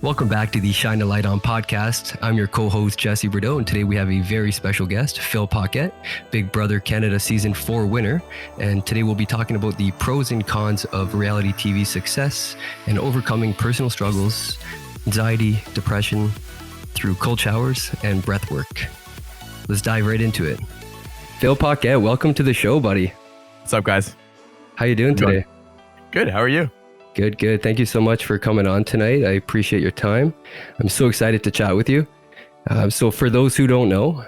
Welcome back to the Shine a Light On podcast. I'm your co-host, Jesse Bordeaux, and today we have a very special guest, Phil Paquette, Big Brother Canada Season 4 winner. And today we'll be talking about the pros and cons of reality TV success and overcoming personal struggles, anxiety, depression, through cold showers and breath work. Let's dive right into it. Phil Paquette, welcome to the show, buddy. What's up, guys? How you doing today? Good. How are you? Good. Thank you so much for coming on tonight. I appreciate your time. I'm so excited to chat with you. So for those who don't know,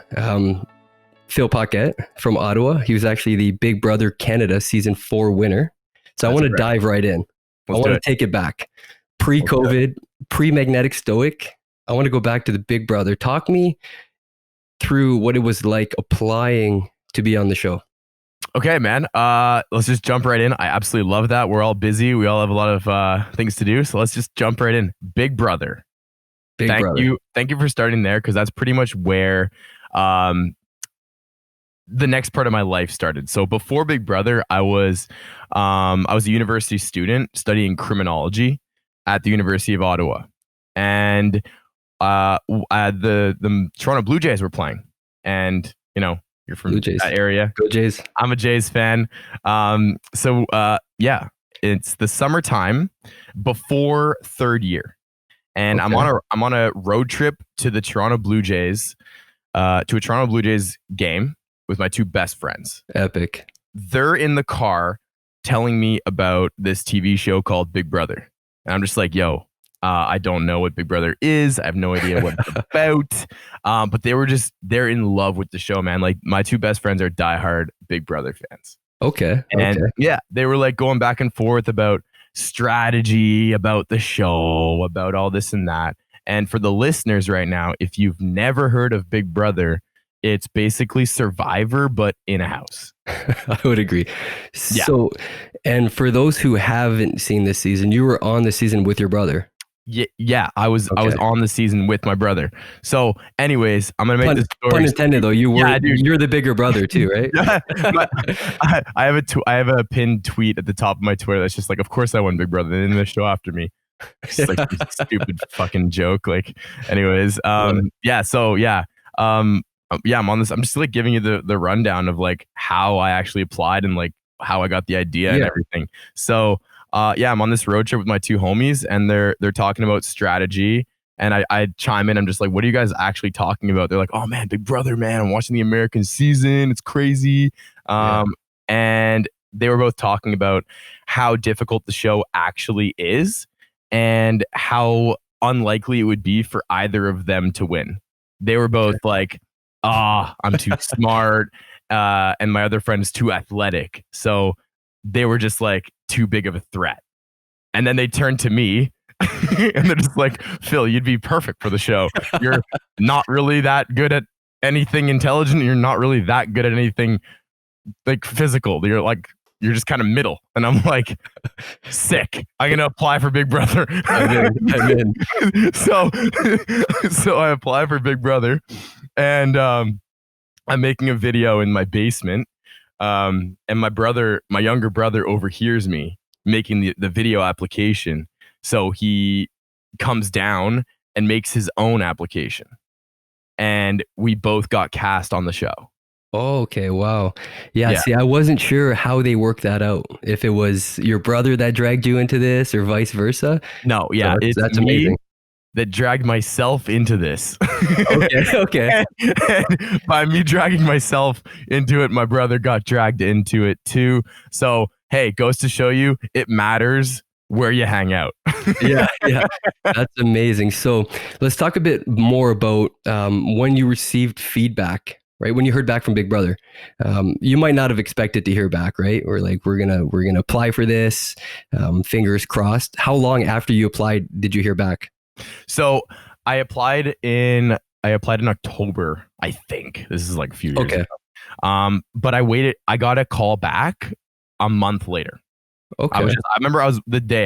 Phil Paquette from Ottawa, he was actually the Big Brother Canada Season 4 winner. So I want to dive right in. I want to take it back. Pre-COVID, pre-Magnetic Stoic. I want to go back to the Big Brother. Talk me through what it was like applying to be on the show. Okay, man. Let's just jump right in. I absolutely love that. We're all busy. We all have a lot of things to do. So let's just jump right in. Big Brother. Thank you for starting there, because that's pretty much where the next part of my life started. So before Big Brother, I was a university student studying criminology at the University of Ottawa, and the Toronto Blue Jays were playing, and you're from that area. Go Jays. I'm a Jays fan. It's the summertime before third year, and okay. I'm on a road trip to the Toronto Blue Jays, to a Toronto Blue Jays game with my two best friends. Epic. They're in the car telling me about this TV show called Big Brother, and I'm just like, yo. I don't know what Big Brother is. I have no idea what it's about. But they're in love with the show, man. Like, my two best friends are diehard Big Brother fans. Okay. And they were like going back and forth about strategy, about the show, about all this and that. And for the listeners right now, if you've never heard of Big Brother, it's basically Survivor, but in a house. I would agree. Yeah. So, and for those who haven't seen this season, you were on the season with your brother. Yeah, I was on the season with my brother. So anyways, I'm gonna make this story. Pun intended, though. You're the bigger brother too, right? I have a pinned tweet at the top of my Twitter that's just like, of course I won Big Brother, and then the show after me. It's like a stupid fucking joke. Like, anyways, I'm on this. I'm just like giving you the rundown of like how I actually applied and like how I got the idea and everything. So I'm on this road trip with my two homies, and they're talking about strategy, and I chime in. I'm just like, what are you guys actually talking about? They're like, oh man, Big Brother, man, I'm watching the American season, it's crazy. And they were both talking about how difficult the show actually is and how unlikely it would be for either of them to win. They were both like, I'm too smart, and my other friend is too athletic, so they were just like too big of a threat. And then they turned to me and they're just like, Phil, you'd be perfect for the show. You're not really that good at anything intelligent. You're not really that good at anything like physical. You're just kind of middle. And I'm like, sick. I'm going to apply for Big Brother. I'm in. So I apply for Big Brother, and I'm making a video in my basement. And my younger brother overhears me making the video application. So he comes down and makes his own application. And we both got cast on the show. Oh, okay. Wow. Yeah. See, I wasn't sure how they worked that out. If it was your brother that dragged you into this or vice versa. No. Yeah. That's amazing. That dragged myself into this. Okay. And by me dragging myself into it, my brother got dragged into it too. So, hey, goes to show you, it matters where you hang out. Yeah. That's amazing. So let's talk a bit more about when you received feedback, right? When you heard back from Big Brother, you might not have expected to hear back, right? Or like, we're gonna apply for this, fingers crossed. How long after you applied did you hear back? So I applied in October, I think. This is like a few years ago. But I got a call back a month later. Okay. I remember I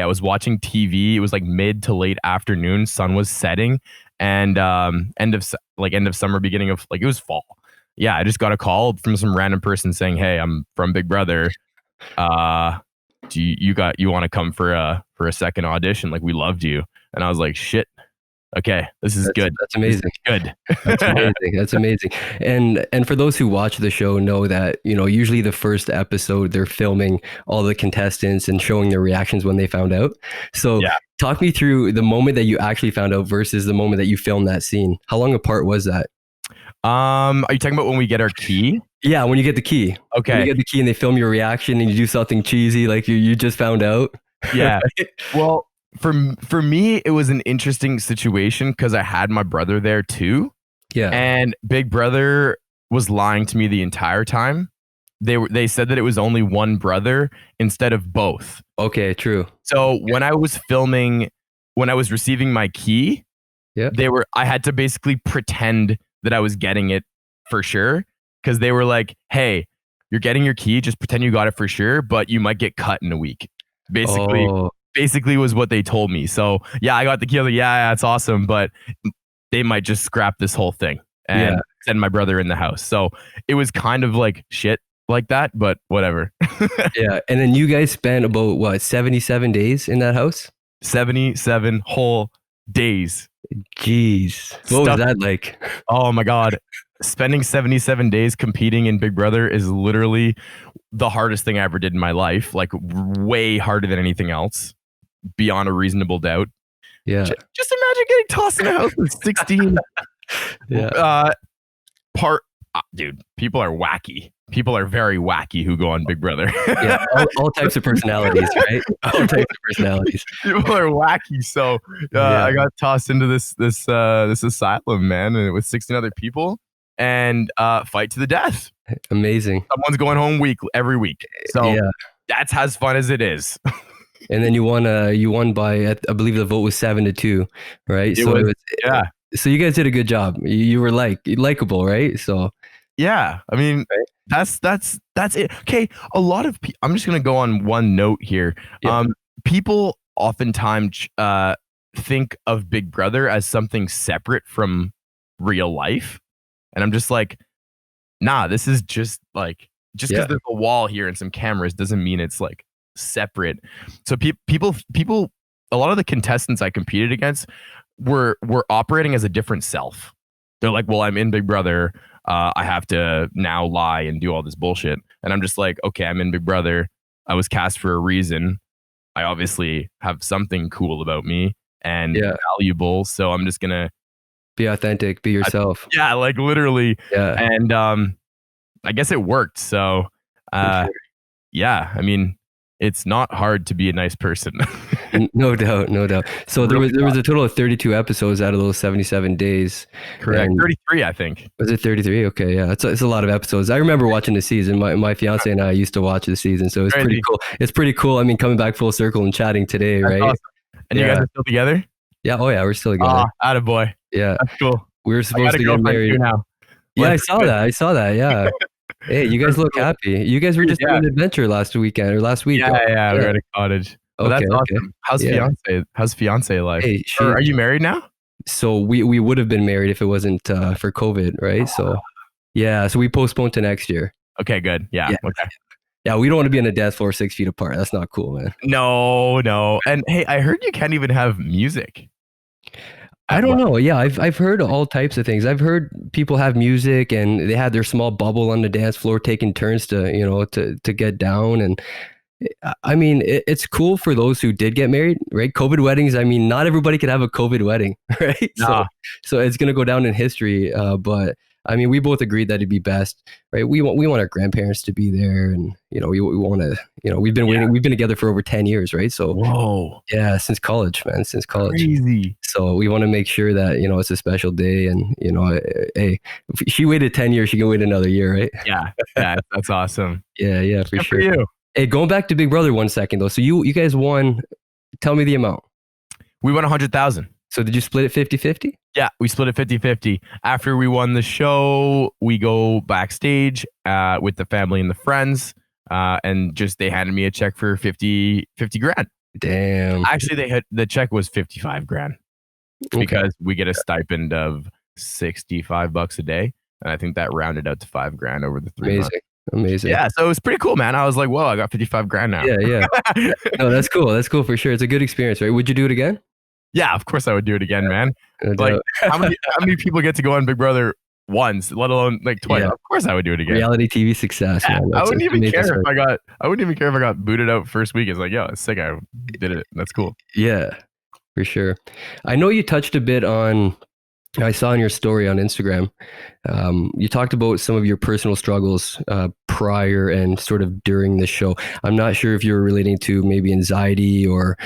was watching TV. It was like mid to late afternoon. Sun was setting, and end of summer, beginning of it was fall. Yeah, I just got a call from some random person saying, "Hey, I'm from Big Brother. Do you want to come for a second audition? Like, we loved you." And I was like, shit, Okay, this is good. That's amazing. Good. That's amazing. That's amazing. And for those who watch the show know that, usually the first episode they're filming all the contestants and showing their reactions when they found out. So Yeah. talk me through the moment that you actually found out versus the moment that you filmed that scene. How long apart was that? Are you talking about when we get our key? Yeah, when you get the key. Okay. When you get the key and they film your reaction and you do something cheesy like you just found out. Yeah. Well, for me, it was an interesting situation because I had my brother there too. Yeah. And Big Brother was lying to me the entire time. They said that it was only one brother instead of both. Okay, true. So when I was filming, when I was receiving my key, yeah, I had to basically pretend that I was getting it for sure. Because they were like, hey, you're getting your key, just pretend you got it for sure, but you might get cut in a week. Basically was what they told me. So yeah, I got the key. I was like, yeah, it's awesome, but they might just scrap this whole thing and send my brother in the house. So it was kind of like shit like that, but whatever. Yeah. And then you guys spent about what, 77 days in that house? 77 whole days. Jeez. What was that like? Oh my God. Spending 77 days competing in Big Brother is literally the hardest thing I ever did in my life. Like way harder than anything else, beyond a reasonable doubt. Yeah. Just imagine getting tossed in a house with 16. Dude, people are wacky. People are very wacky who go on Big Brother. Yeah, all types of personalities, right? All types of personalities. People are wacky. So I got tossed into this asylum, man, and with 16 other people, and fight to the death. Amazing. Someone's going home every week. So that's as fun as it is. And then you won by, I believe the vote was 7-2, right? So you guys did a good job. You were likable, right? So yeah, I mean, that's it. Okay, a lot of people. I'm just gonna go on one note here. Yeah. People oftentimes think of Big Brother as something separate from real life, and I'm just like, nah. This is just because there's a wall here and some cameras doesn't mean it's like separate. So people, a lot of the contestants I competed against were operating as a different self. They're like, well, I'm in Big Brother. I have to now lie and do all this bullshit. And I'm just like, okay, I'm in Big Brother. I was cast for a reason. I obviously have something cool about me and valuable. So I'm just going to be authentic, be yourself. Like literally. Yeah. And I guess it worked. So I mean, it's not hard to be a nice person. No doubt. So there was a total of 32 episodes out of those 77 days. Correct. 33, I think. Was it 33? Okay, yeah. It's a lot of episodes. I remember watching the season. My fiance and I used to watch the season, so it's pretty cool. It's pretty cool. I mean, coming back full circle and chatting today, right? Awesome. And you guys are still together? Yeah. Oh yeah, we're still together. Attaboy. Yeah. That's cool. We were supposed to get married now. Yeah, I saw that. Yeah. Hey, you guys look happy. You guys were just on an adventure last week. Yeah, we were at a cottage. Well, that's awesome. How's fiance life? Hey, are you married now? So we would have been married if it wasn't for COVID, right? So so we postponed to next year. Okay, good. Yeah. Okay. Yeah, we don't want to be on the dance floor 6 feet apart. That's not cool, man. No. And hey, I heard you can't even have music. I don't know. Yeah, I've heard all types of things. I've heard people have music and they had their small bubble on the dance floor, taking turns to get down. And I mean, it's cool for those who did get married, right? COVID weddings. I mean, not everybody could have a COVID wedding, right? Nah. So it's gonna go down in history. But I mean, we both agreed that it'd be best, right? We want our grandparents to be there, and we want to, we've been waiting. We've been together for over 10 years, right? So since college, man, since college. Crazy. So we want to make sure that it's a special day, and hey, if she waited 10 years, she can wait another year, right? Yeah, that's awesome. Yeah, for Good sure. For you. Hey, going back to Big Brother 1 second though. So you guys won. Tell me the amount. We won 100,000. So did you split it 50-50? Yeah, we split it 50-50. After we won the show, we go backstage with the family and the friends, and just they handed me a check for 50 grand. Damn. Actually, the check was 55 grand because we get a stipend of $65 a day, and I think that rounded out to 5 grand over the 3 months. Amazing. Yeah, so it was pretty cool, man. I was like, whoa, I got 55 grand now. Yeah. No, that's cool. That's cool for sure. It's a good experience, right? Would you do it again? Yeah, of course I would do it again, man. No Like doubt. how many people get to go on Big Brother once, let alone like twice? Yeah. Of course I would do it again. Reality TV success, Yeah, man. I That's wouldn't even amazing care if story. I wouldn't even care if I got booted out first week. It's like, yo, it's sick. I did it. That's cool. Yeah, for sure. I know you touched a bit on, I saw in your story on Instagram, you talked about some of your personal struggles prior and sort of during the show. I'm not sure if you were relating to maybe anxiety or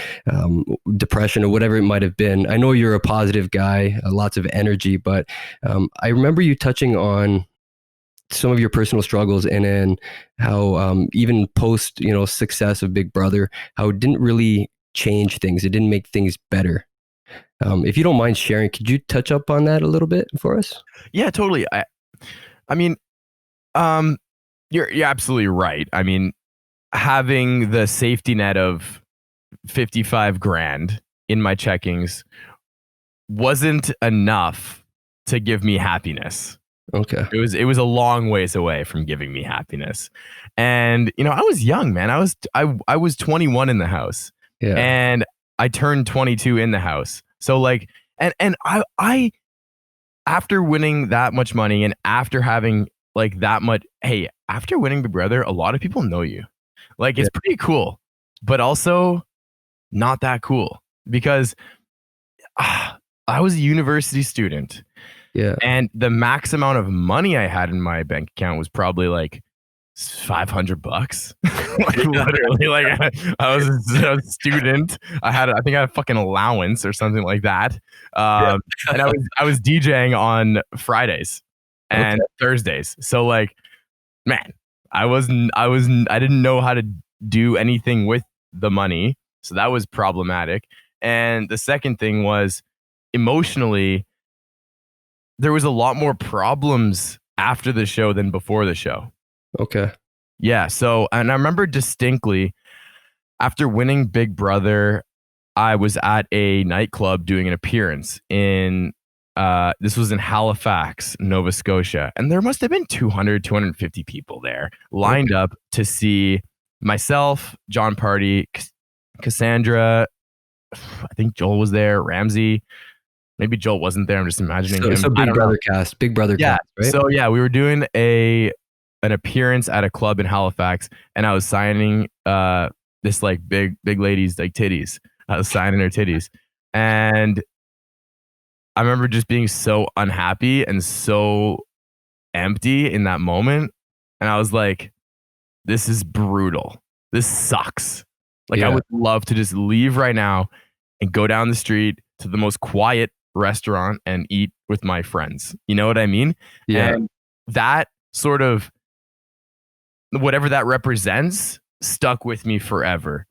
depression or whatever it might have been. I know you're a positive guy, lots of energy, but I remember you touching on some of your personal struggles and then how even post success of Big Brother, how it didn't really change things. It didn't make things better. If you don't mind sharing, could you touch up on that a little bit for us? Yeah, totally. I mean, um, you're absolutely right. I mean, having the safety net of 55 grand in my checkings wasn't enough to give me happiness. Okay. It was a long ways away from giving me happiness. And I was young, man. I was 21 in the house. Yeah. And I turned 22 in the house. So like and I after winning that much money and after having like that much, hey, after winning Big Brother, a lot of people know you. Like it's pretty cool, but also not that cool because I was a university student. Yeah. And the max amount of money I had in my bank account was probably like $500. Like literally, like I was a student. I think I had a fucking allowance or something like that. And I was DJing on Fridays and Thursdays. So like, man, I didn't know how to do anything with the money. So that was problematic. And the second thing was emotionally, there was a lot more problems after the show than before the show. Okay. Yeah. So, and I remember distinctly after winning Big Brother, I was at a nightclub doing an appearance this was in Halifax, Nova Scotia. And there must have been 250 people there lined up to see myself, John Party, Cassandra. I think Joel was there, Ramsey. Maybe Joel wasn't there. I'm just imagining him. So Big Brother cast, Big Brother cast, right? So yeah, we were doing an appearance at a club in Halifax, and I was signing this like big ladies like titties. I was signing her titties, and I remember just being so unhappy and so empty in that moment, and I was like, "This is brutal. This sucks." Like I would love to just leave right now and go down the street to the most quiet restaurant and eat with my friends. You know what I mean? Yeah. And that sort of whatever that represents stuck with me forever.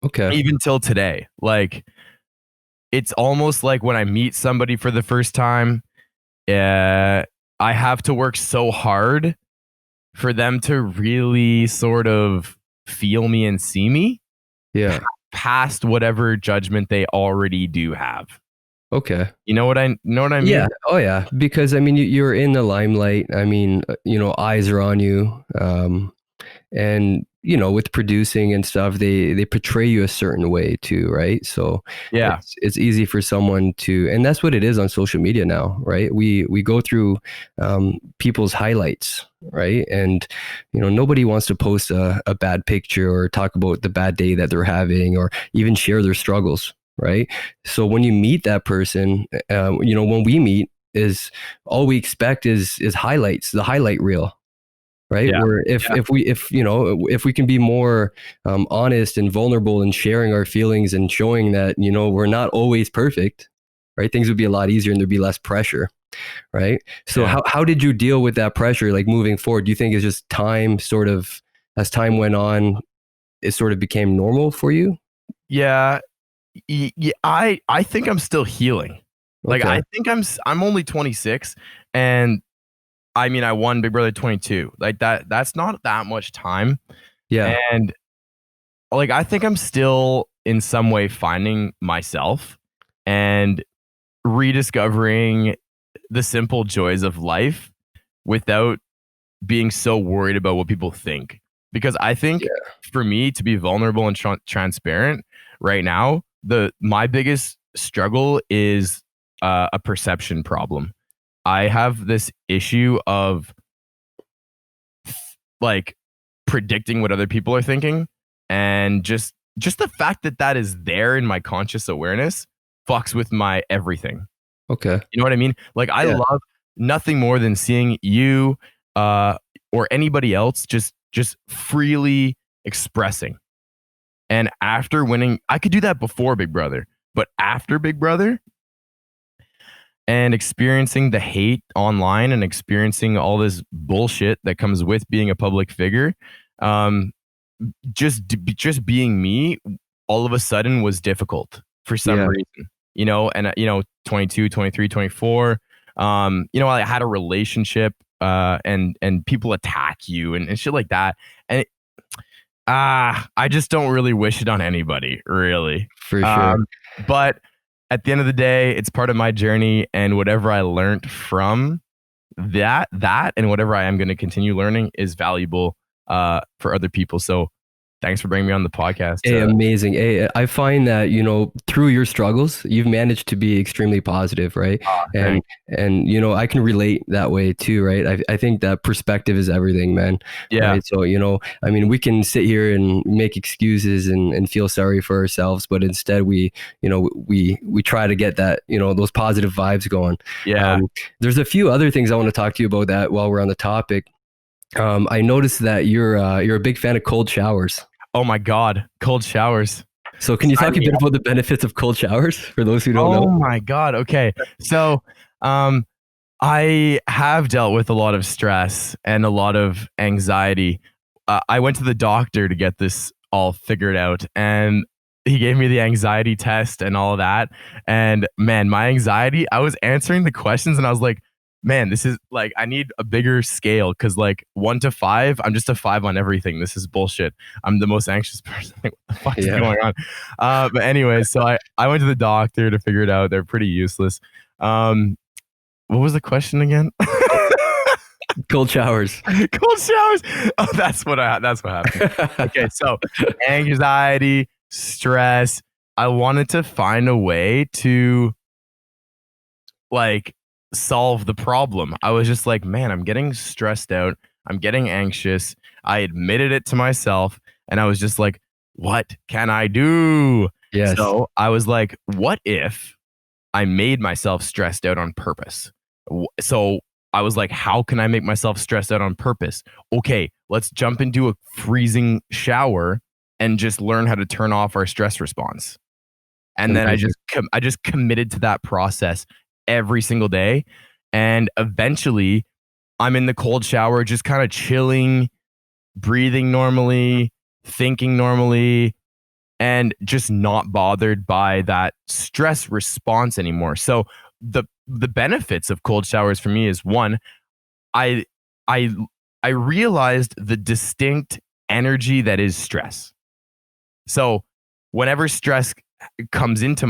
Okay. Even till today. Like it's almost like when I meet somebody for the first time, I have to work so hard for them to really sort of feel me and see me. Yeah. Past whatever judgment they already do have. Okay. You know what I mean? Yeah. Oh yeah. Because I mean, you're in the limelight. I mean, eyes are on you. And with producing and stuff, they portray you a certain way too, right? So Yeah, it's easy for someone to, and that's what it is on social media now, right? We go through people's highlights, right? And nobody wants to post a bad picture or talk about the bad day that they're having or even share their struggles, right? So when you meet that person, when we meet, is all we expect is highlights, the highlight reel, right? Yeah. Where if we can be more honest and vulnerable in sharing our feelings and showing that we're not always perfect, right? Things would be a lot easier and there'd be less pressure, right? So how did you deal with that pressure, like moving forward? Do you think it's just time, sort of, as time went on, it sort of became normal for you? Yeah. I think I'm still healing. Like Okay. I think I'm only 26, and I mean I won Big Brother 22. Like that's not that much time. Yeah. And like I think I'm still in some way finding myself and rediscovering the simple joys of life without being so worried about what people think. Because I think for me to be vulnerable and transparent right now, my biggest struggle is a perception problem. I have this issue of like predicting what other people are thinking, and just the fact that that is there in my conscious awareness fucks with my everything. Okay. You know what I mean? Like I love nothing more than seeing you or anybody else just freely expressing. And after winning, I could do that before Big Brother, but after Big Brother and experiencing the hate online and experiencing all this bullshit that comes with being a public figure, just being me all of a sudden was difficult for some reason, you know. And 22, 23, 24, I had a relationship and people attack you and shit like that, and I just don't really wish it on anybody, really. For sure. But at the end of the day, it's part of my journey, and whatever I learned from that and whatever I am going to continue learning is valuable for other people. So thanks for bringing me on the podcast. Hey, amazing. Hey, I find that, through your struggles, you've managed to be extremely positive, right? And I can relate that way too, right? I think that perspective is everything, man. Yeah. Right? So, we can sit here and make excuses and feel sorry for ourselves, but instead we try to get that, those positive vibes going. Yeah. There's a few other things I want to talk to you about that while we're on the topic. I noticed that you're a big fan of cold showers. Oh my God, cold showers. So can you talk a bit about the benefits of cold showers for those who don't know? Oh my God. Okay. So I have dealt with a lot of stress and a lot of anxiety. I went to the doctor to get this all figured out, and he gave me the anxiety test and all of that. And man, my anxiety, I was answering the questions and I was like, man, this is like, I need a bigger scale, because like 1 to 5, I'm just a 5 on everything. This is bullshit. I'm the most anxious person. Like, what the fuck is going on? But anyways, so I went to the doctor to figure it out. They're pretty useless. What was the question again? Cold showers. Cold showers. Oh, that's what happened. Okay, so anxiety, stress. I wanted to find a way to like solve the problem. I was just like, man, I'm getting stressed out. I'm getting anxious. I admitted it to myself, and I was just like, what can I do? Yes. So I was like, what if I made myself stressed out on purpose? So I was like, how can I make myself stressed out on purpose? Okay, let's jump into a freezing shower and just learn how to turn off our stress response. And then I just committed to that process every single day. And eventually I'm in the cold shower, just kind of chilling, breathing normally, thinking normally, and just not bothered by that stress response anymore. So the benefits of cold showers for me is, one, I realized the distinct energy that is stress. So whenever stress comes into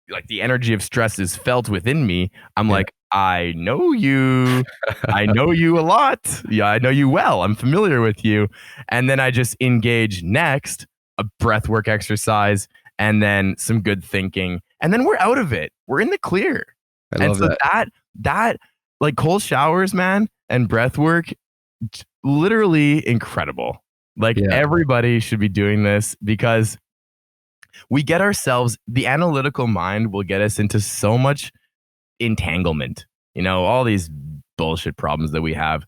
like the energy of stress is felt within me, I'm like, I know you. I know you a lot. Yeah, I know you well. I'm familiar with you. And then I just engage next, a breathwork exercise, and then some good thinking. And then we're out of it. We're in the clear. I love that like cold showers, man, and breathwork, literally incredible. Like everybody should be doing this, because we get ourselves, the analytical mind will get us into so much entanglement, all these bullshit problems that we have.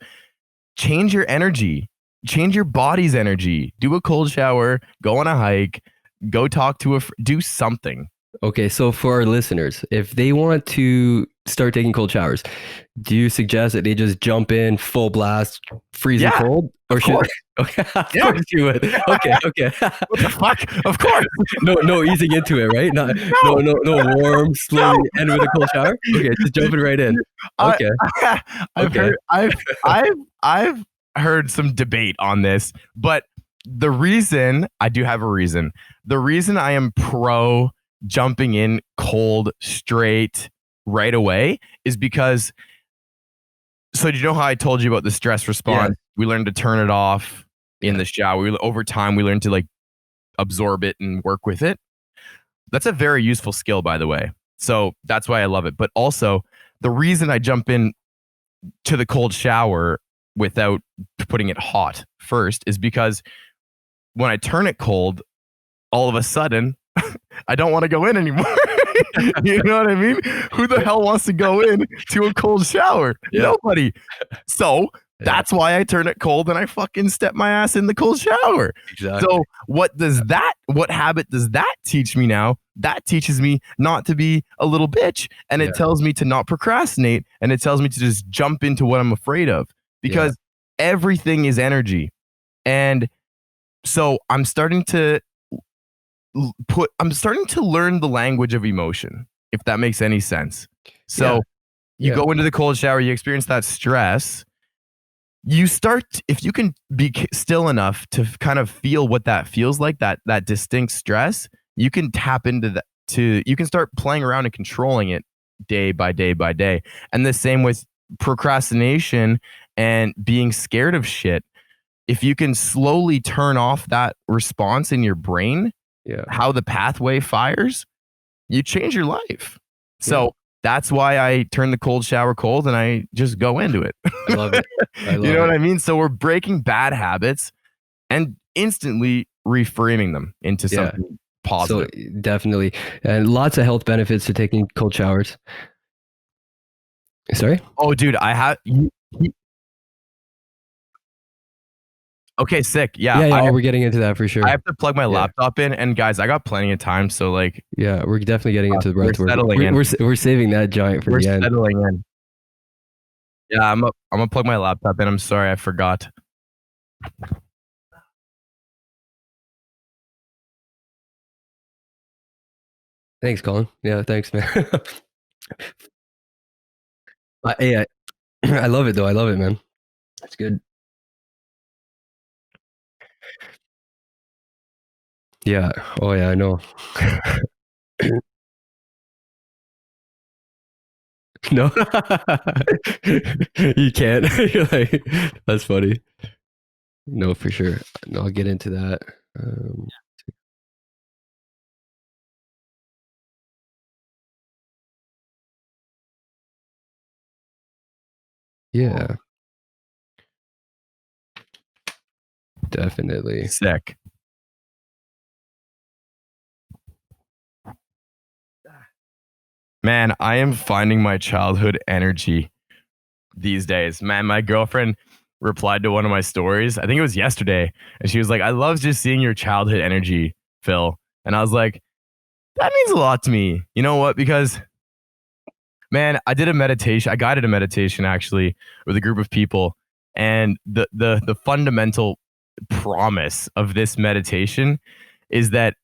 Change your energy, change your body's energy, do a cold shower, go on a hike, go talk to do something. Okay, so for our listeners, if they want to start taking cold showers, do you suggest that they just jump in full blast, freezing cold? Or should okay, of course you would. Okay. What the fuck? Of course. No easing into it, right? No warm, slowly end with a cold shower. Okay, just jumping right in. Okay. I've heard some debate on this, but the reason I do have a reason. The reason I am pro jumping in cold straight right away is because, so do you know how I told you about the stress response? We learned to turn it off in the shower. Over time, we learned to like absorb it and work with it. that's a very useful skill, by the way. So that's why I love it. But also, the reason I jump in to the cold shower without putting it hot first is because when I turn it cold, all of a sudden, I don't want to go in anymore. You know what I mean? Who the hell wants to go in to a cold shower? Yeah. Nobody. So that's why I turn it cold and I fucking step my ass in the cold shower. Exactly. So what habit does that teach me now? That teaches me not to be a little bitch, and it tells me to not procrastinate, and it tells me to just jump into what I'm afraid of, because everything is energy. And so I'm starting to learn the language of emotion, if that makes any sense. So you go into the cold shower, you experience that stress. You start, if you can be still enough to kind of feel what that feels like, that distinct stress, you can tap into that. You can start playing around and controlling it day by day by day. And the same with procrastination and being scared of shit. If you can slowly turn off that response in your brain, how the pathway fires, you change your life. So that's why I turn the cold shower cold and I just go into it. I love it. You know what I mean? So we're breaking bad habits and instantly reframing them into something positive. So definitely. And lots of health benefits to taking cold showers. Sorry? Oh, dude, I have... Okay, sick. Yeah, we're getting into that for sure. I have to plug my laptop in, and guys, I got plenty of time, so like... Yeah, we're definitely getting into the breathwork. We're saving that giant for the end. We're settling in. Yeah, I'm gonna plug my laptop in. I'm sorry, I forgot. Thanks, Colin. Yeah, thanks, man. I love it, though. I love it, man. That's good. Yeah. Oh, yeah, I know. No, you can't. You're like, that's funny. No, for sure. No, I'll get into that. Yeah, definitely. Sick. Man, I am finding my childhood energy these days. Man, my girlfriend replied to one of my stories. I think it was yesterday. And she was like, I love just seeing your childhood energy, Phil. And I was like, that means a lot to me. You know what? Because, man, I guided a meditation actually with a group of people. And the fundamental promise of this meditation is that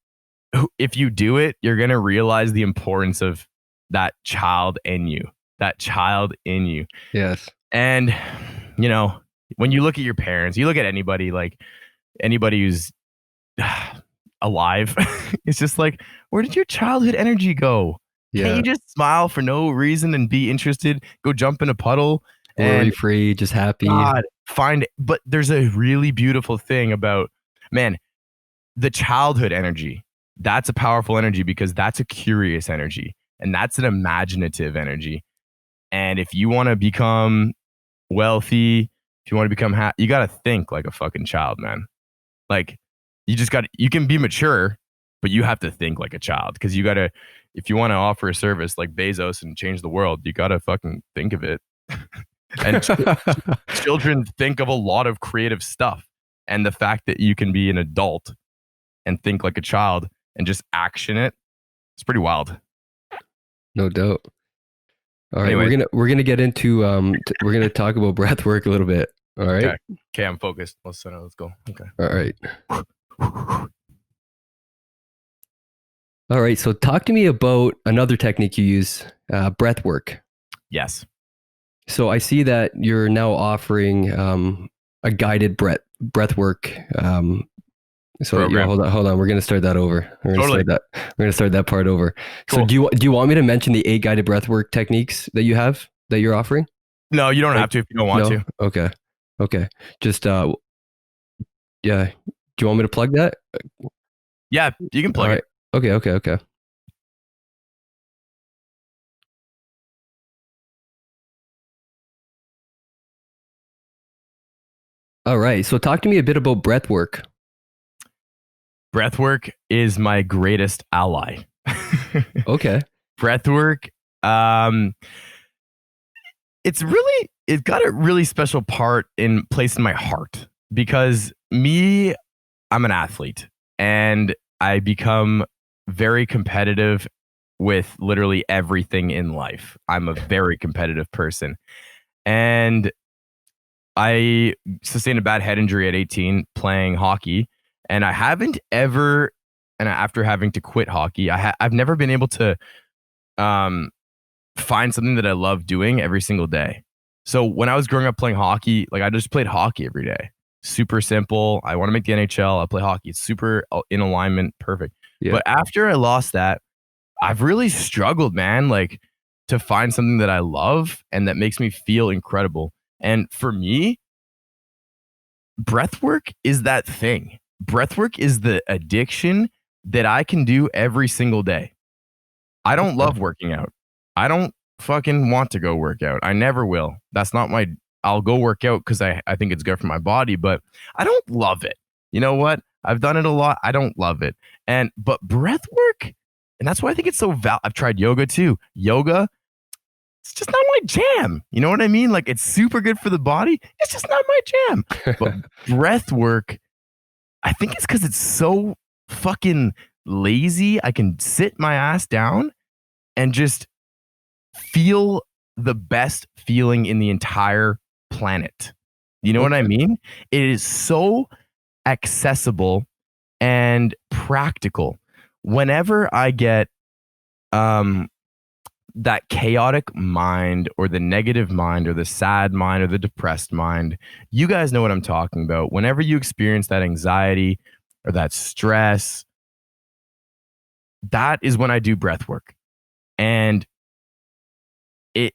if you do it, you're going to realize the importance of that child in you. Yes. And, you know, when you look at your parents, you look at anybody who's alive, it's just like, where did your childhood energy go? Yeah. Can't you just smile for no reason and be interested? Go jump in a puddle. Worry free, just happy. But there's a really beautiful thing about, man, the childhood energy. That's a powerful energy because that's a curious energy and that's an imaginative energy. And if you want to become wealthy, if you want to become happy, you got to think like a fucking child, man. Like you can be mature, but you have to think like a child because if you want to offer a service like Bezos and change the world, you got to fucking think of it. And children think of a lot of creative stuff. And the fact that you can be an adult and think like a child and just action it's pretty wild. No doubt. All right, we're gonna get into we're gonna talk about breath work a little bit. All right. Okay, I'm focused. Let's go. Okay. All right. All right. So talk to me about another technique you use, breath work. Yes. So I see that you're now offering a guided breath work. So yeah, hold on. We're gonna start that over. We're gonna start that part over. Cool. So do you want me to mention the 8 guided breathwork techniques that you're offering? No, you don't have to if you don't want to. Okay. Just yeah. Do you want me to plug that? Yeah, you can plug it. Okay. All right. So talk to me a bit about breath work. Breathwork is my greatest ally. Okay. Breathwork, um, it's got a really special place in my heart because I'm an athlete and I become very competitive with literally everything in life. I'm a very competitive person. And I sustained a bad head injury at 18 playing hockey, and I haven't ever, and after having to quit hockey, I've never been able to um, find something that I love doing every single day. So when I was growing up playing hockey, like I just played hockey every day. Super simple. I want to make the NHL. I play hockey. It's super in alignment, perfect. Yeah. But after I lost that, I've really struggled, man, like to find something that I love and that makes me feel incredible. And for me, breathwork is that thing. Breathwork is the addiction that I can do every single day. I don't love working out. I don't fucking want to go work out. I never will. That's not my, I'll go work out because I think it's good for my body, but I don't love it. You know what? I've done it a lot. I don't love it. But breath work, and that's why I think it's so I've tried yoga too. Yoga, it's just not my jam. You know what I mean? Like it's super good for the body. It's just not my jam. But breath work, I think it's because it's so fucking lazy. I can sit my ass down and just feel the best feeling in the entire planet. You know what I mean? It is so accessible and practical. Whenever I get that chaotic mind or the negative mind or the sad mind or the depressed mind, you guys know what I'm talking about. Whenever you experience that anxiety or that stress, that is when I do breath work. And it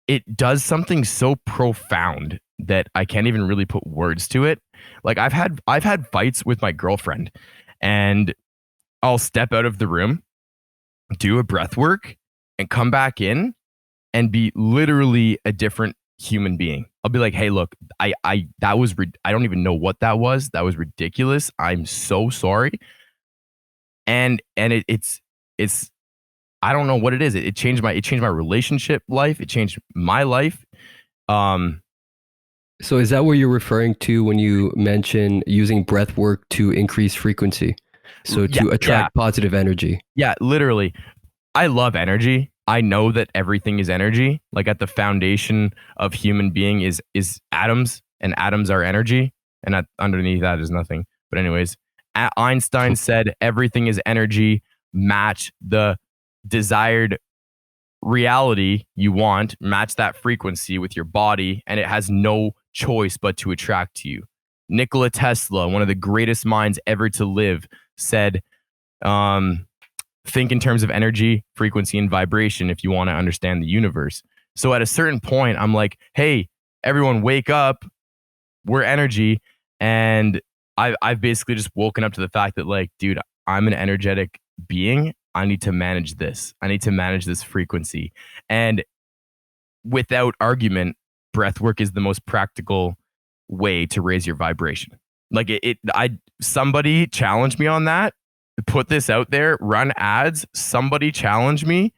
it does something so profound that I can't even really put words to it. Like I've had fights with my girlfriend and I'll step out of the room, do a breath work and come back in and be literally a different human being. I'll be like, "Hey, look, I don't even know what that was. That was ridiculous. I'm so sorry." It's I don't know what it is. It changed my relationship life. It changed my life. Um, So is that what you're referring to when you mention using breath work to increase frequency? So yeah, to attract positive energy. yeah, literally. I love energy. I know that everything is energy. Like at the foundation of human being is atoms, and atoms are energy, and underneath that is nothing. But anyways, Einstein said everything is energy. Match the desired reality you want, match that frequency with your body, and it has no choice but to attract to you. Nikola Tesla, one of the greatest minds ever to live, said, think in terms of energy, frequency, and vibration if you want to understand the universe. So at a certain point, I'm like, hey, everyone, wake up. We're energy. And I've basically just woken up to the fact that, like, dude, I'm an energetic being. I need to manage this. I need to manage this frequency. And without argument, breath work is the most practical way to raise your vibration. Like somebody challenged me on that. Put this out there, run ads. Somebody challenge me.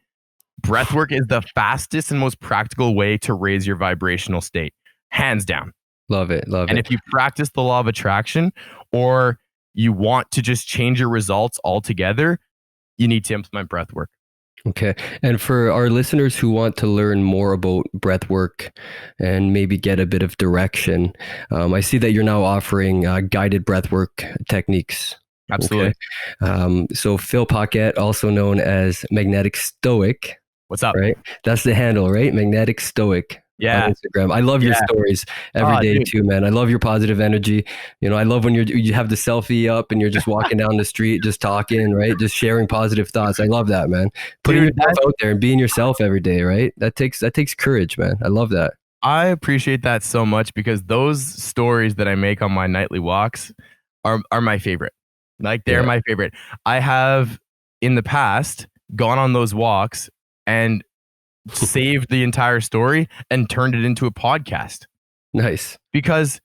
Breathwork is the fastest and most practical way to raise your vibrational state, hands down. Love it. Love And it. if you practice the law of attraction or you want to just change your results altogether, you need to implement breathwork. Okay. And for our listeners who want to learn more about breath work and maybe get a bit of direction, I see that you're now offering guided breath work techniques. Absolutely. Okay. So Phil Paquette, also known as Magnetic Stoic. What's up? Right. That's the handle, right? Magnetic Stoic. Yeah. On Instagram. I love your stories every day dude. too, man. I love your positive energy. You know, I love when you have the selfie up and you're just walking down the street, just talking, right? Just sharing positive thoughts. I love that, man. Putting yourself out there and being yourself every day, right? That takes courage, man. I love that. I appreciate that so much because those stories that I make on my nightly walks are my favorite. Like they're my favorite. I have in the past gone on those walks and saved the entire story and turned it into a podcast. Nice. Because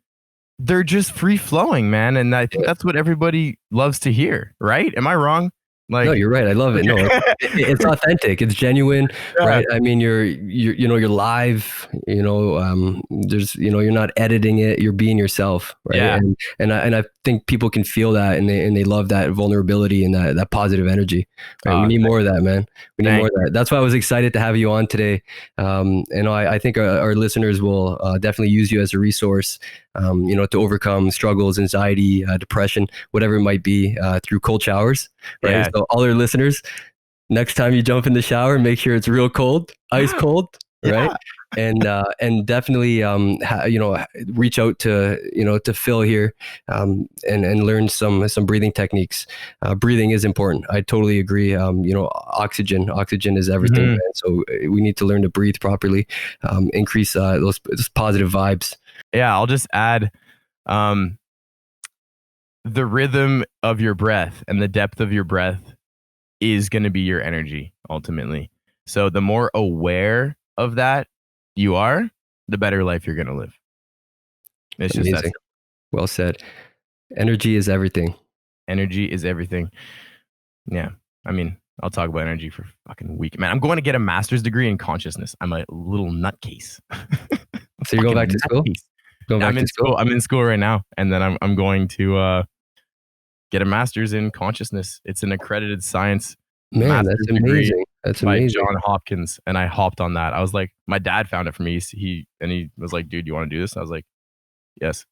they're just free flowing, man. And I think that's what everybody loves to hear, right? Am I wrong? No, Like, you're right. I love it. No, it's authentic. It's genuine, yeah, right? I mean, you're live. There's, you're not editing it. You're being yourself, right? yeah. And I think people can feel that, and they love that vulnerability and that positive energy, right? We need more of that, man. We need more Thanks. of that. That's why I was excited to have you on today. And I think our listeners will definitely use you as a resource, to overcome struggles, anxiety, depression, whatever it might be, through cold showers, right? Yeah. So all our listeners, next time you jump in the shower, make sure it's real cold, ice cold, right? Yeah. And definitely reach out to Phil here, and learn some breathing techniques. Breathing is important. I totally agree. Oxygen is everything, Mhm. man. So we need to learn to breathe properly, increase those positive vibes. Yeah. I'll just add, um, the rhythm of your breath and the depth of your breath is going to be your energy ultimately. So the more aware of that you are, the better life you're going to live. It's just that Amazing. Well said. Energy is everything. energy is everything. Yeah. I mean, I'll talk about energy for fucking a week. Man, I'm going to get a master's degree in consciousness. I'm a little nutcase. So you're going back to school? Going Yeah, back I'm to in school? school. I'm in school right now. And then I'm going to get a master's in consciousness. It's an accredited science Man, that's master's degree amazing. That's by amazing. John Hopkins. And I hopped on that. I was like, my dad found it for me. He was like, dude, you want to do this? I was like, yes.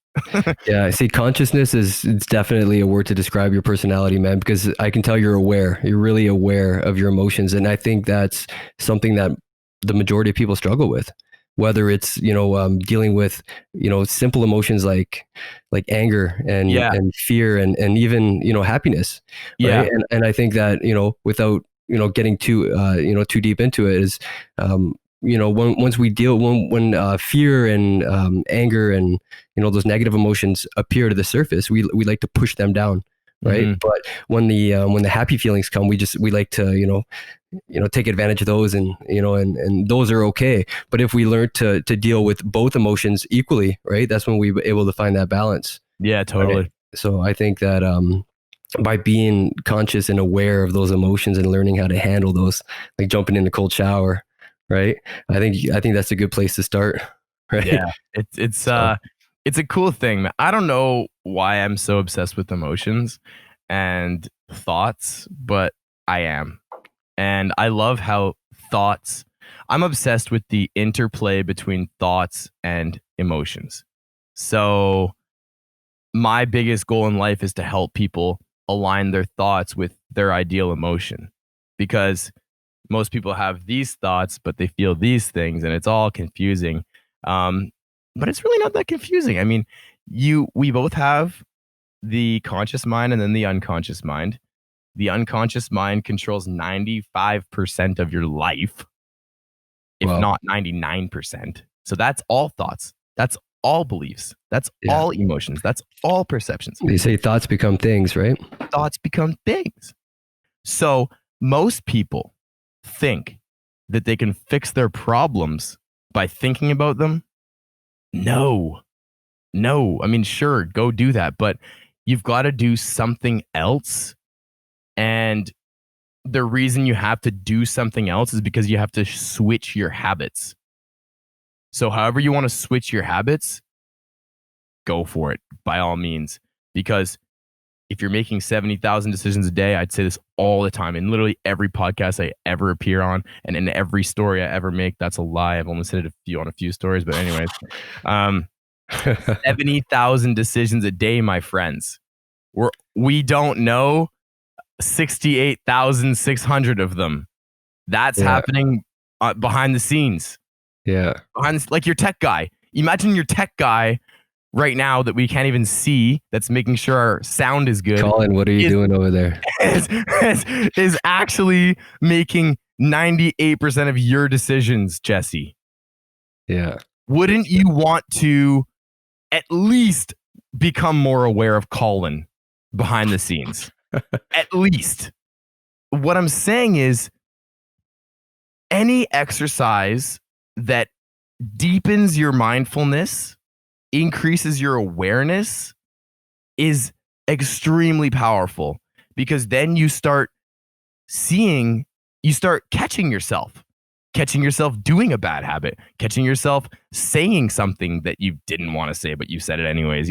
Yeah, see, consciousness is it's definitely a word to describe your personality, man, because I can tell you're aware. You're really aware of your emotions. And I think that's something that the majority of people struggle with, whether it's, dealing with, simple emotions like anger and, Yeah. and fear and even, happiness. Yeah. Right. And I think that, without, getting too deep into it is, once we deal when fear and anger and those negative emotions appear to the surface, we like to push them down, right? Hmm. But when the happy feelings come, we like to take advantage of those, and those are okay. But if we learn to deal with both emotions equally, right, that's when we're able to find that balance, Yeah, right? totally. So I think that by being conscious and aware of those emotions and learning how to handle those, like jumping in the cold shower, right? I think that's a good place to start, right? Yeah. So It's a cool thing, man. I don't know why I'm so obsessed with emotions and thoughts, but I am. And I love how thoughts, I'm obsessed with the interplay between thoughts and emotions. So, my biggest goal in life is to help people align their thoughts with their ideal emotion because most people have these thoughts, but they feel these things and it's all confusing. Um, but it's really not that confusing. I mean, we both have the conscious mind and then the unconscious mind. The unconscious mind controls 95% of your life, if well, not 99%. So that's all thoughts. That's all beliefs. That's yeah, all emotions. That's all perceptions. they say thoughts become things, right? Thoughts become things. So most people think that they can fix their problems by thinking about them. No, no. I mean, sure, go do that, but you've got to do something else. And the reason you have to do something else is because you have to switch your habits. So, however you want to switch your habits, go for it by all means. Because if you're making 70,000 decisions a day, I'd say this all the time in literally every podcast I ever appear on and in every story I ever make. That's a lie. I've only said it on a few stories, but anyways, um, 70,000 decisions a day, my friends. We don't know 68,600 of them. That's Yeah, happening behind the scenes. yeah. Like your tech guy. Imagine your tech guy right now that we can't even see, that's making sure our sound is good, Colin, what are you is doing over there? is, is actually making 98% of your decisions, Jesse. Yeah. Wouldn't you want to at least become more aware of Colin behind the scenes? At least. What I'm saying is any exercise that deepens your mindfulness increases your awareness is extremely powerful, because then you start catching yourself doing a bad habit, catching yourself saying something that you didn't want to say, but you said it anyways,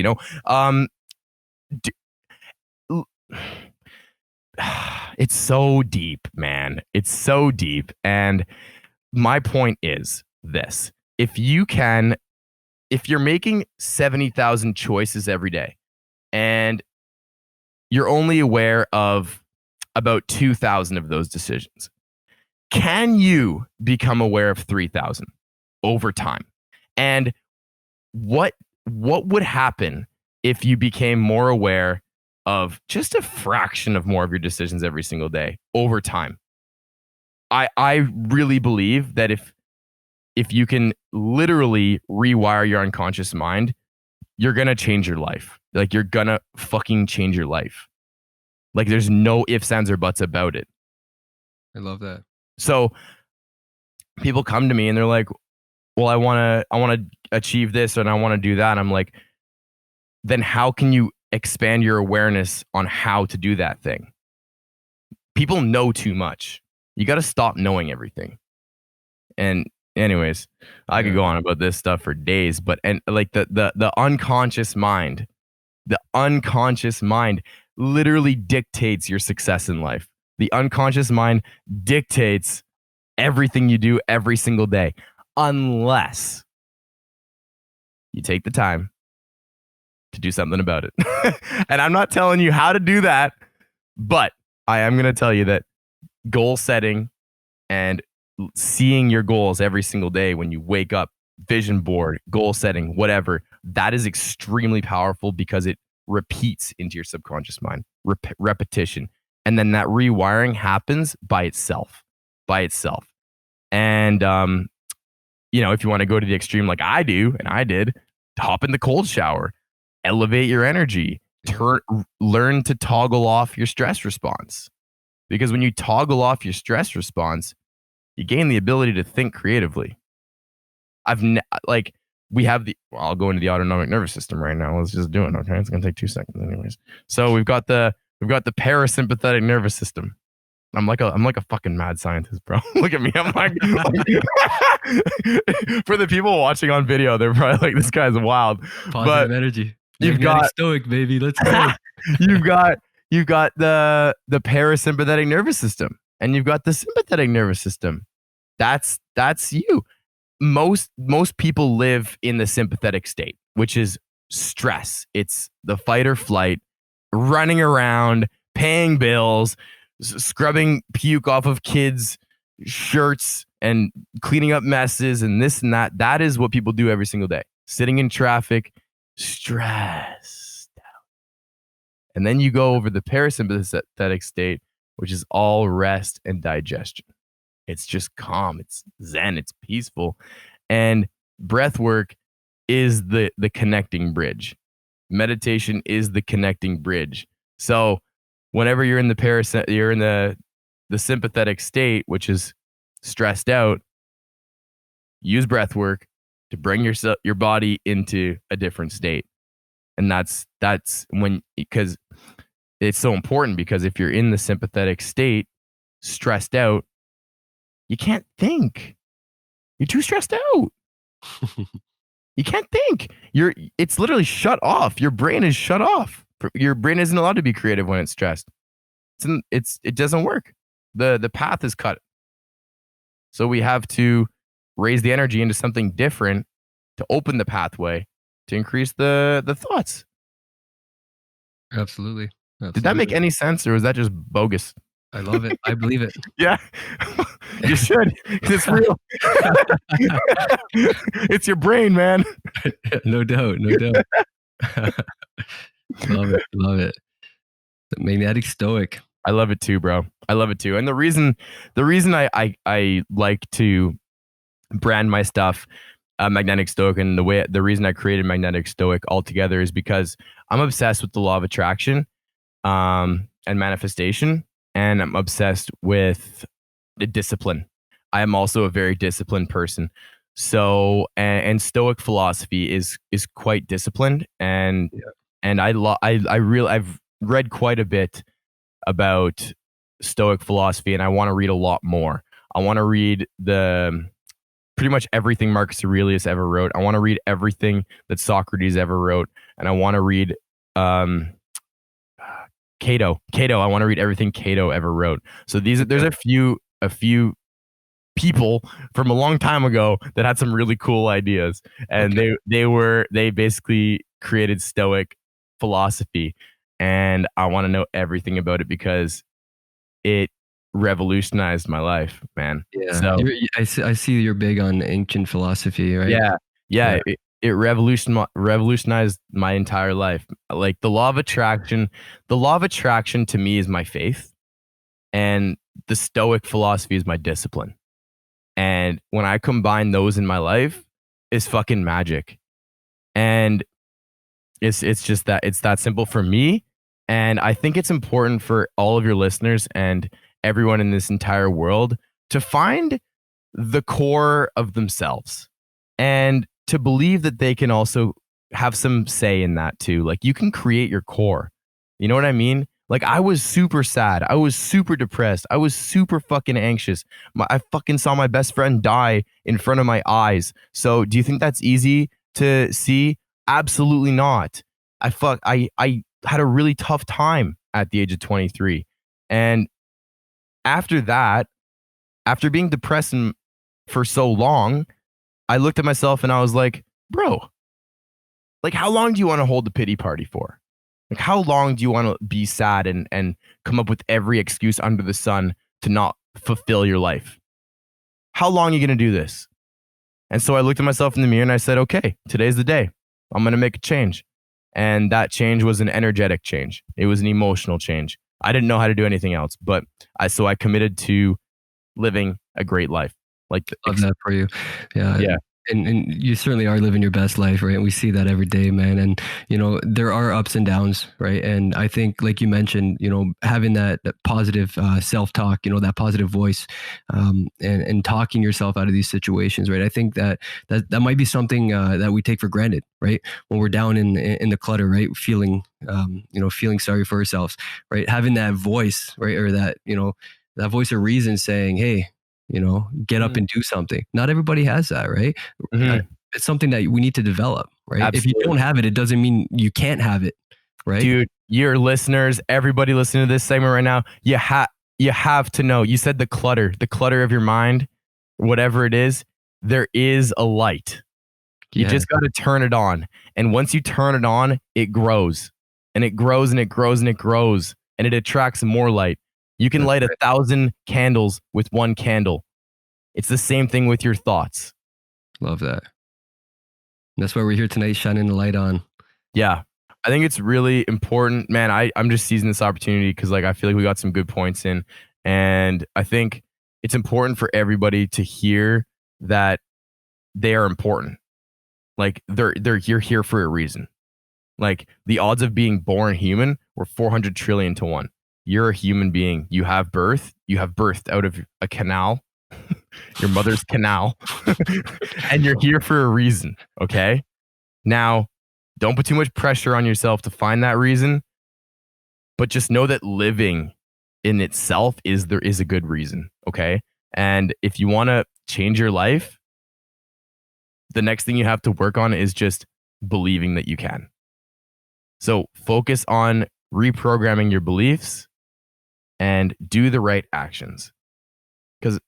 it's so deep, man. It's so deep. And my point is this: if you're making 70,000 choices every day and you're only aware of about 2,000 of those decisions, can you become aware of 3,000 over time? And what would happen if you became more aware of just a fraction of more of your decisions every single day over time? I really believe that if you can literally rewire your unconscious mind, you're gonna change your life. Like, you're gonna fucking change your life. Like, there's no ifs, ands, or buts about it. I love that. So people come to me and they're like, well, I want to achieve this and I want to do that. And I'm like, then how can you expand your awareness on how to do that thing? People know too much. You got to stop knowing everything. And anyways, I could go on about this stuff for days, but like the unconscious mind literally dictates your success in life. The unconscious mind dictates everything you do every single day, unless you take the time to do something about it. And I'm not telling you how to do that, but I am going to tell you that goal setting and seeing your goals every single day when you wake up, vision board, goal setting, whatever, that is extremely powerful because it repeats into your subconscious mind, repetition. And then that rewiring happens by itself. And, if you want to go to the extreme like I do, and I did, hop in the cold shower, elevate your energy, learn to toggle off your stress response. Because when you toggle off your stress response, you gain the ability to think creatively. I'll go into the autonomic nervous system right now. Let's just do it. Okay. It's going to take 2 seconds anyways. So we've got the parasympathetic nervous system. I'm like a fucking mad scientist, bro. Look at me. I'm like, for the people watching on video, they're probably like, this guy's wild. Positive energy. You've got stoic, baby. Let's go. you've got the parasympathetic nervous system, and you've got the sympathetic nervous system. That's you. Most people live in the sympathetic state, which is stress. It's the fight or flight, running around, paying bills, scrubbing puke off of kids' shirts and cleaning up messes and this and that. That is what people do every single day. Sitting in traffic, stressed out. And then you go over the parasympathetic state, which is all rest and digestion. It's just calm. It's zen. It's peaceful. And breath work is the connecting bridge. Meditation is the connecting bridge. So whenever you're in the sympathetic state, which is stressed out, use breath work to bring your body into a different state. And that's because it's so important, because if you're in the sympathetic state, stressed out, you can't think. You're too stressed out. You can't think. It's literally shut off. Your brain is shut off. Your brain isn't allowed to be creative when it's stressed. It doesn't work. The path is cut. So we have to raise the energy into something different to open the pathway to increase the thoughts. Absolutely. Did that make any sense, or was that just bogus? I love it. I believe it. Yeah, you should. It's real. It's your brain, man. No doubt. Love it. The magnetic stoic. I love it too, bro. I love it too. And the reason I like to brand my stuff magnetic stoic, and the reason I created magnetic stoic altogether is because I'm obsessed with the law of attraction and manifestation, and I'm obsessed with the discipline. I am also a very disciplined person. So and Stoic philosophy is quite disciplined, Yeah. and I've read quite a bit about Stoic philosophy, and I want to read a lot more. I want to read the pretty much everything Marcus Aurelius ever wrote. I want to read everything that Socrates ever wrote, and I want to read um, Cato. I want to read everything Cato ever wrote. So there's a few people from a long time ago that had some really cool ideas, and Okay. they basically created Stoic philosophy, and I want to know everything about it because it revolutionized my life, man. Yeah. So I see you're big on ancient philosophy, right? yeah, yeah, Yeah. it revolutionized my entire life. Like the law of attraction, to me is my faith, and the Stoic philosophy is my discipline. And when I combine those in my life, it's fucking magic. And it's just that it's that simple for me. And I think it's important for all of your listeners and everyone in this entire world to find the core of themselves and to believe that they can also have some say in that too. Like you can create your core. You know what I mean? Like I was super sad. I was super depressed. I was super fucking anxious. I fucking saw my best friend die in front of my eyes. So do you think that's easy to see? Absolutely not. I had a really tough time at the age of 23. And after that, after being depressed for so long, I looked at myself and I was like, bro, like how long do you want to hold the pity party for? Like how long do you want to be sad and come up with every excuse under the sun to not fulfill your life? How long are you going to do this? And so I looked at myself in the mirror and I said, okay, today's the day. I'm going to make a change. And that change was an energetic change. It was an emotional change. I didn't know how to do anything else, but I committed to living a great life. Like, Love that for you. Yeah. yeah, And you certainly are living your best life, right? And we see that every day, man. And there are ups and downs, right? And I think, like you mentioned, having that positive self-talk, that positive voice, and talking yourself out of these situations, right? I think that might be something that we take for granted, right? When we're down in the clutter, right? Feeling sorry for ourselves, right? Having that voice, right? Or that voice of reason saying, hey, get up Mhm. and do something. Not everybody has that, right? Uh, Mhm. It's something that we need to develop, right? If you Absolutely. don't have it, it doesn't mean you can't have it, right? Dude, your listeners, everybody listening to this segment right now, you have to know. You said the clutter of your mind, whatever it is, there is a light. You Yeah, just got to turn it on. And once you turn it on, it grows. And it grows and it grows and it grows and it attracts more light. You can that's light right. 1,000 candles with one candle. It's the same thing with your thoughts. Love that. That's why we're here tonight, shining the light on. Yeah. I think it's really important, man. I'm just seizing this opportunity because like I feel like we got some good points in. And I think it's important for everybody to hear that they are important. Like you're here for a reason. Like the odds of being born human were 400 trillion to 1. You're a human being. You have birth. You have birthed out of a canal, your mother's canal, and you're here for a reason. Okay. Now, don't put too much pressure on yourself to find that reason, but just know that living in itself there is a good reason. Okay. And if you want to change your life, the next thing you have to work on is just believing that you can. So focus on reprogramming your beliefs and do the right actions. Because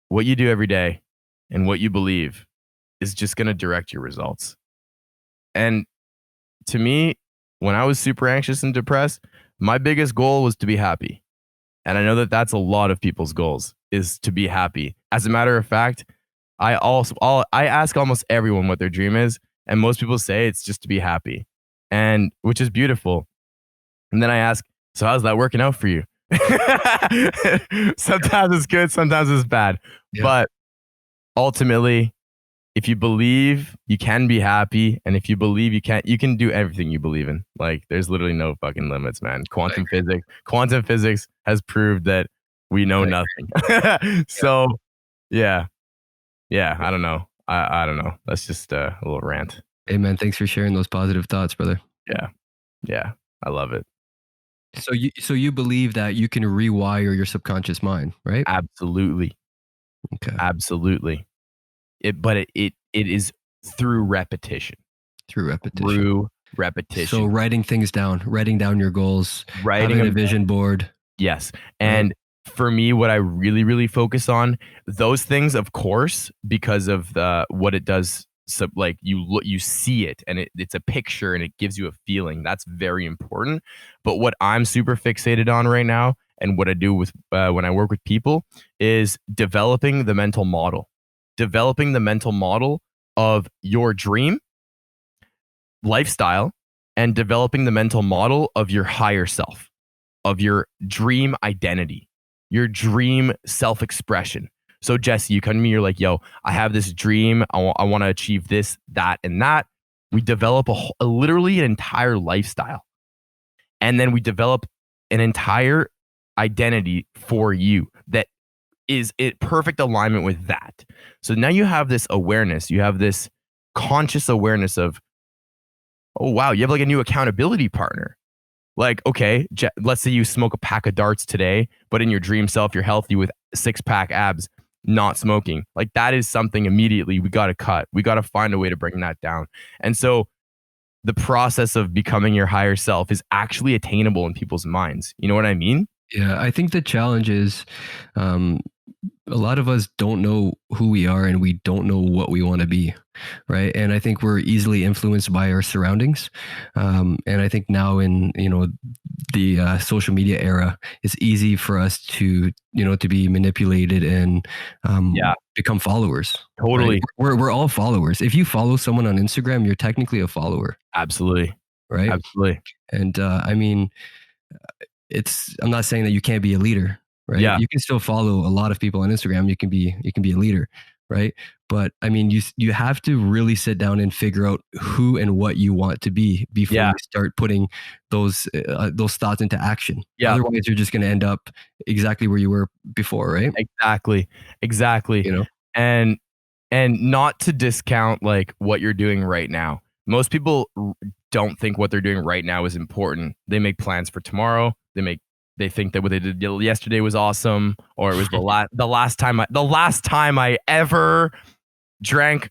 what you do every day and what you believe is just going to direct your results. And to me, when I was super anxious and depressed, my biggest goal was to be happy. And I know that that's a lot of people's goals is to be happy. As a matter of fact, I ask almost everyone what their dream is, and most people say it's just to be happy, and which is beautiful. And then I ask, so how's that working out for you? Sometimes it's good, sometimes it's bad. Yeah, But ultimately, if you believe you can be happy, and if you believe you can do everything you believe in. Like there's literally no fucking limits, man. Quantum physics has proved that we know I nothing. agree. So yeah. yeah, I don't know. I don't know. That's just a little rant. Hey man, thanks for sharing those positive thoughts, brother. Yeah. Yeah. I love it. So you believe that you can rewire your subconscious mind, right? Absolutely. Okay. Absolutely. But it is through repetition. Through repetition. Through So repetition. writing things down, writing down your goals, Writing having a them. vision board. Yes. Right. And for me, what I really, really focus on, those things, of course, because of the what it does. So like you see it and it's a picture and it gives you a feeling. That's very important. But what I'm super fixated on right now and what I do with when I work with people is developing the mental model. Developing the mental model of your dream lifestyle and developing the mental model of your higher self, of your dream identity, your dream self expression. So, Jesse, you come to me, you're like, yo, I have this dream. I want to achieve this, that, and that. We develop literally an entire lifestyle. And then we develop an entire identity for you that is in perfect alignment with that. So now you have this awareness, you have this conscious awareness of, oh, wow, you have like a new accountability partner. Like, okay, let's say you smoke a pack of darts today, but in your dream self, you're healthy with 6-pack abs, not smoking. Like, that is something immediately we got to cut. We got to find a way to bring that down. And so the process of becoming your higher self is actually attainable in people's minds. You know what I mean? Yeah, I think the challenge is a lot of us don't know who we are and we don't know what we want to be, right? And I think we're easily influenced by our surroundings. And I think now in the social media era, it's easy for us to to be manipulated and become followers. Totally. Right? We're all followers. If you follow someone on Instagram, you're technically a follower. Absolutely. Right. Absolutely. And I mean, I'm not saying that you can't be a leader, right? Yeah. You can still follow a lot of people on Instagram. You can be a leader, right? But I mean, you have to really sit down and figure out who and what you want to be before you start putting those thoughts into action. Yeah. Otherwise, you're just going to end up exactly where you were before, right? Exactly. And not to discount like what you're doing right now. Most people don't think what they're doing right now is important. They make plans for tomorrow. They think that what they did yesterday was awesome, or it was the last time I ever drank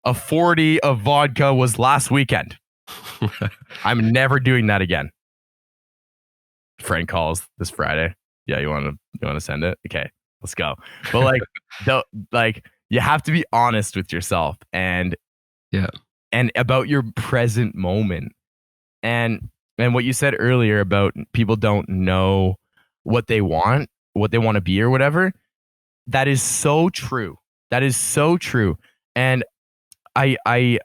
a 40 of vodka was last weekend. I'm never doing that again. Friend calls this Friday. Yeah, you want to send it? Okay, let's go. But like you have to be honest with yourself and about your present moment. And what you said earlier about people don't know what they want to be or whatever, that is so true. That is so true. And I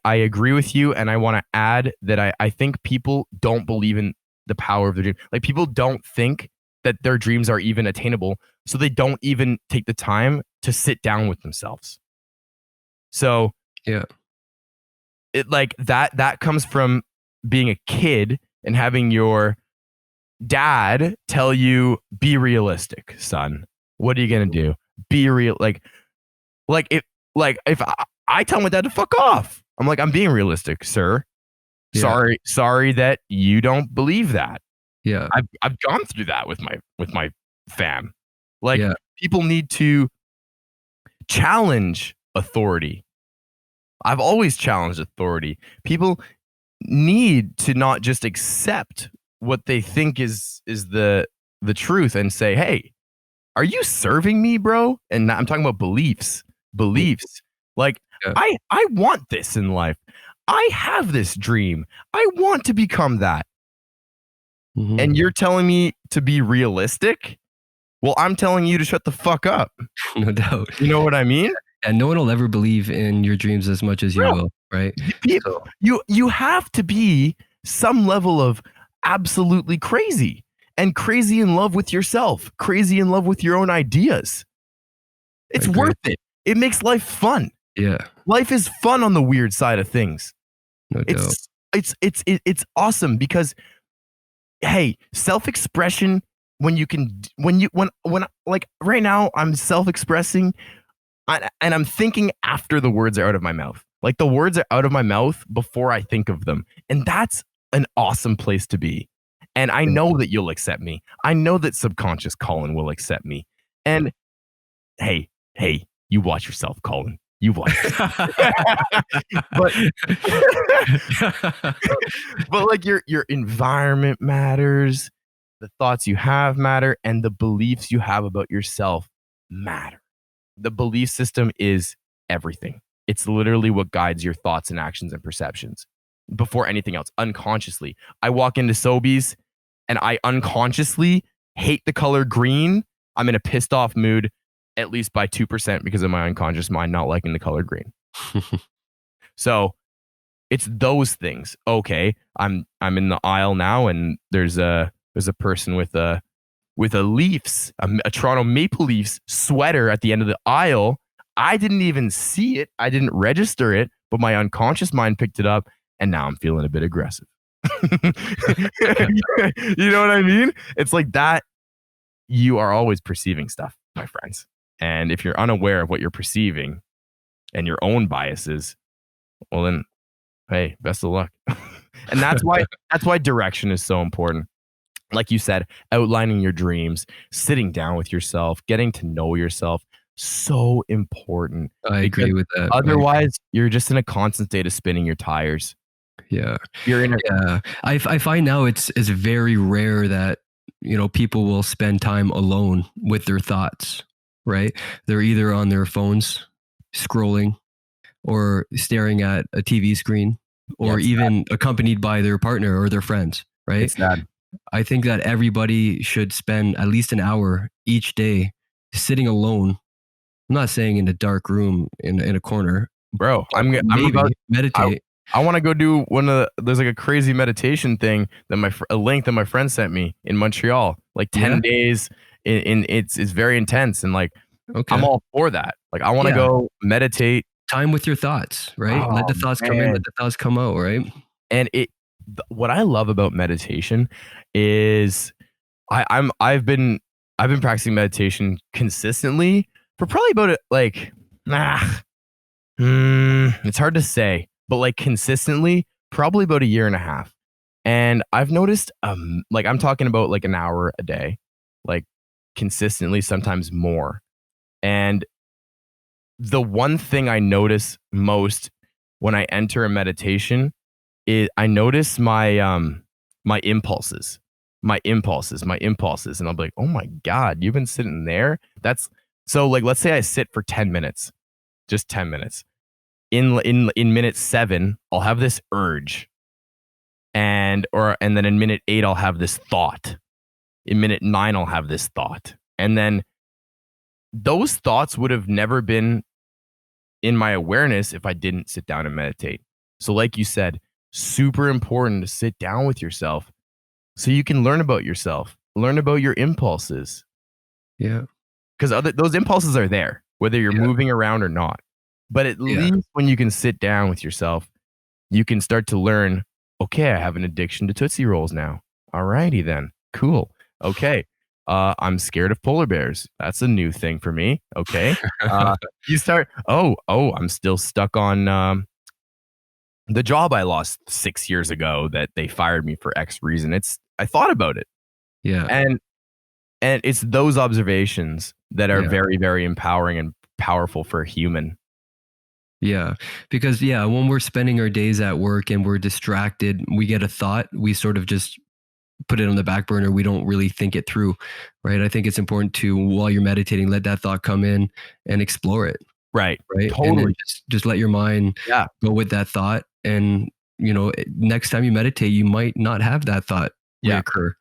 agree with you. And I want to add that I think people don't believe in the power of their dream. Like, people don't think that their dreams are even attainable. So they don't even take the time to sit down with themselves. So it like that comes from being a kid and having your dad tell you, be realistic, son. What are you gonna do? Be real. If I tell my dad to fuck off, I'm like, I'm being realistic, sir. Sorry that you don't believe that. Yeah, I've gone through that with my fam. Like, people need to challenge authority. I've always challenged authority. People need to not just accept what they think is the truth and say, hey, are you serving me, bro? And I'm talking about beliefs. Like, I want this in life. I have this dream. I want to become that. Mm-hmm. And you're telling me to be realistic? Well, I'm telling you to shut the fuck up. No doubt. You know what I mean? And no one will ever believe in your dreams as much as you will, right? You have to be some level of absolutely crazy and crazy in love with yourself, crazy in love with your own ideas. It's worth it. It makes life fun. Yeah. Life is fun on the weird side of things. No doubt. It's awesome because, hey, self-expression, when like right now I'm self-expressing and I'm thinking after the words are out of my mouth. Like the words are out of my mouth before I think of them. And that's an awesome place to be. And I know that you'll accept me. I know that subconscious Colin will accept me. And hey, you watch yourself, Colin. You watch yourself. but but like your environment matters, the thoughts you have matter, and the beliefs you have about yourself matter. The belief system is everything. It's literally what guides your thoughts and actions and perceptions before anything else, unconsciously. I walk into Sobeys and I unconsciously hate the color green. I'm in a pissed off mood, at least by 2% because of my unconscious mind not liking the color green. So it's those things. Okay, I'm in the aisle now and there's a person with a Leafs, a Toronto Maple Leafs sweater at the end of the aisle. I didn't even see it. I didn't register it, but my unconscious mind picked it up, and now I'm feeling a bit aggressive. You know what I mean? It's like that. You are always perceiving stuff, my friends. And if you're unaware of what you're perceiving and your own biases, well then, hey, best of luck. And that's why direction is so important. Like you said, outlining your dreams, sitting down with yourself, getting to know yourself, so important. I agree with that. Otherwise, you're just in a constant state of spinning your tires. Yeah. You're in I find now it's very rare that, people will spend time alone with their thoughts, right? They're either on their phones scrolling or staring at a TV screen or even accompanied by their partner or their friends, right? It's sad. I think that everybody should spend at least an hour each day sitting alone. I'm not saying in a dark room in a corner. Bro, I'm about meditate. I want to go do there's like a crazy meditation thing that a link that my friend sent me in Montreal, like 10 days it's very intense. And like, I'm all for that. Like I want to go meditate. Time with your thoughts, right? Let the thoughts come in, let the thoughts come out, right? And what I love about meditation is I've been practicing meditation consistently for probably about it's hard to say, but like consistently probably about a year and a half. And I've noticed like I'm talking about like an hour a day, like consistently, sometimes more. And the one thing I notice most when I enter a meditation is I notice my my impulses, and I'll be like, oh my God, you've been sitting there. That's so like, let's say I sit for 10 minutes, just 10 minutes. In minute 7, I'll have this urge, and then in minute 8, I'll have this thought. In minute 9, I'll have this thought, and then those thoughts would have never been in my awareness if I didn't sit down and meditate. So, like you said, super important to sit down with yourself so you can learn about yourself, learn about your impulses. Yeah, because those impulses are there, whether you're moving around or not. But at least when you can sit down with yourself, you can start to learn, okay, I have an addiction to Tootsie Rolls now. Alrighty then. Cool. Okay. I'm scared of polar bears. That's a new thing for me. Okay. You start, I'm still stuck on the job I lost 6 years ago that they fired me for X reason. I thought about it. Yeah. And it's those observations that are very, very empowering and powerful for a human. Yeah, because when we're spending our days at work and we're distracted, we get a thought, we sort of just put it on the back burner. We don't really think it through, right? I think it's important to, while you're meditating, let that thought come in and explore it. Right. Totally. And then just let your mind go with that thought. And, next time you meditate, you might not have that thought reoccur.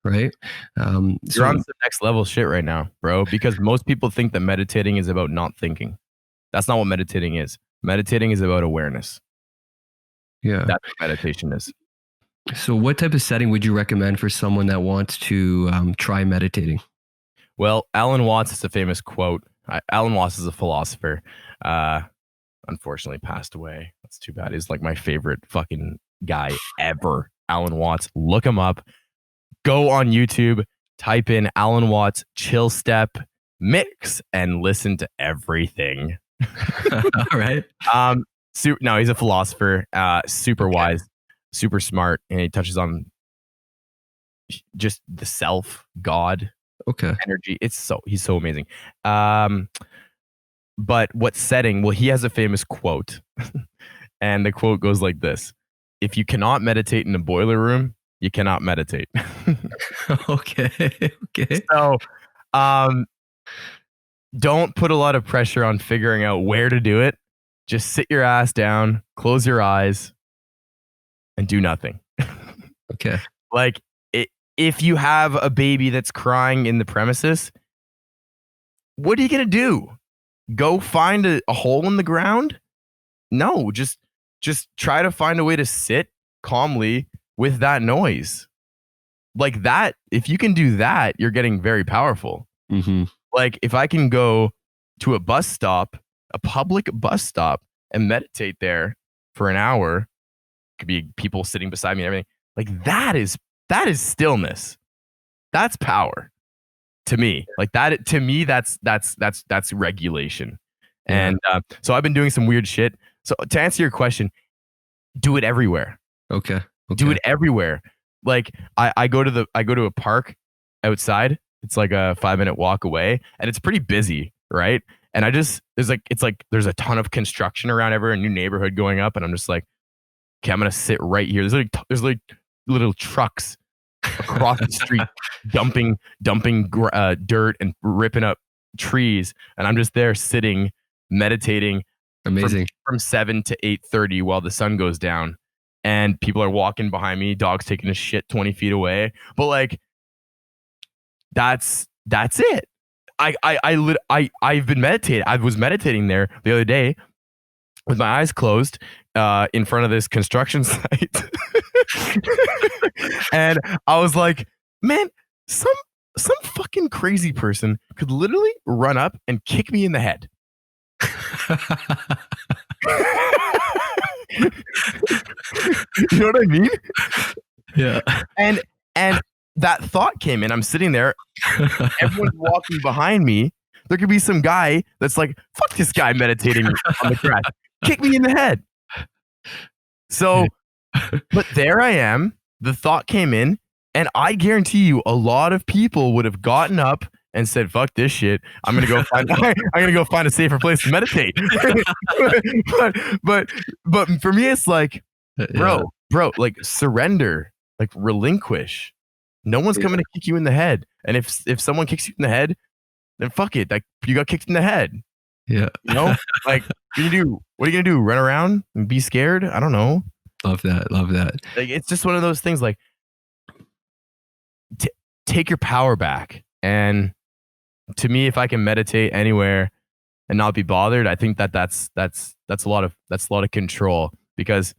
Right. You're on some next level shit right now, bro, because most people think that meditating is about not thinking. That's not what meditating is. Meditating is about awareness. Yeah. That's what meditation is. So what type of setting would you recommend for someone that wants to try meditating? Well, Alan Watts is a famous quote. Alan Watts is a philosopher. Unfortunately passed away. That's too bad. He's like my favorite fucking guy ever. Alan Watts. Look him up. Go on YouTube. Type in Alan Watts chill step mix and listen to everything. All right. No, he's a philosopher, super wise, super smart, and he touches on just the self, God, energy. He's so amazing. But what setting? Well, he has a famous quote, and the quote goes like this: "If you cannot meditate in a boiler room, you cannot meditate." Okay. So, don't put a lot of pressure on figuring out where to do it. Just sit your ass down, close your eyes, and do nothing. Okay. Like, if you have a baby that's crying in the premises, what are you going to do? Go find a hole in the ground? No, just try to find a way to sit calmly with that noise. Like that, if you can do that, you're getting very powerful. Mm-hmm. Like if I can go to a bus stop, a public bus stop, and meditate there for an hour, could be people sitting beside me and everything. Like that is stillness. That's power to me. Like that to me, that's regulation. Yeah. And so I've been doing some weird shit. So to answer your question, do it everywhere. Okay. Do it everywhere. Like I go to a park outside. It's like a 5-minute walk away, and it's pretty busy, right? And there's a ton of construction around everywhere, a new neighborhood going up, and I'm just like, okay, I'm gonna sit right here. There's like little trucks across the street dumping dirt and ripping up trees, and I'm just there sitting, meditating. Amazing. From 7 to 8:30 while the sun goes down, and people are walking behind me, dogs taking a shit 20 feet away. But like, that's it. I've been meditating. I was meditating there the other day with my eyes closed in front of this construction site. And I was like, man, some fucking crazy person could literally run up and kick me in the head. You know what I mean? Yeah. And that thought came in. I'm sitting there, everyone's walking behind me. There could be some guy that's like, fuck this guy meditating on the grass. Kick me in the head. So, but there I am. The thought came in, and I guarantee you a lot of people would have gotten up and said, fuck this shit. I'm gonna go find a safer place to meditate. but for me, it's like, bro, like surrender, like relinquish. No one's coming to kick you in the head. And if someone kicks you in the head, then fuck it. Like you got kicked in the head. Yeah. You know? Like what are you gonna do? Run around and be scared? I don't know. Love that. Like it's just one of those things, like take your power back. And to me, if I can meditate anywhere and not be bothered, I think that's a lot of control. Because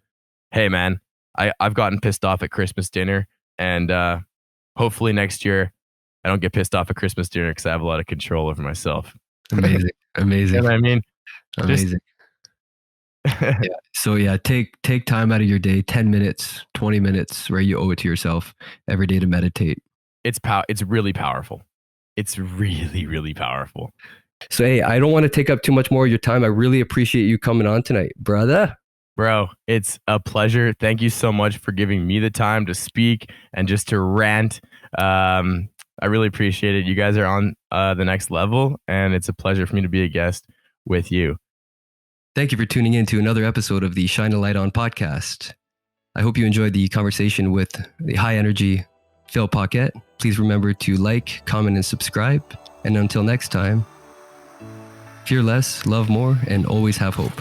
hey man, I've gotten pissed off at Christmas dinner, and hopefully next year I don't get pissed off at Christmas dinner because I have a lot of control over myself. Amazing. You know what I mean? Amazing. Yeah. So yeah, take time out of your day, 10 minutes, 20 minutes, where you owe it to yourself every day to meditate. It's really powerful. It's really, really powerful. So hey, I don't want to take up too much more of your time. I really appreciate you coming on tonight, brother. Bro, it's a pleasure. Thank you so much for giving me the time to speak and just to rant. I really appreciate it. You guys are on the next level, and it's a pleasure for me to be a guest with you. Thank you for tuning in to another episode of the Shine a Light On podcast. I hope you enjoyed the conversation with the high energy Phil Paquette. Please remember to like, comment, and subscribe. And until next time, fear less, love more, and always have hope.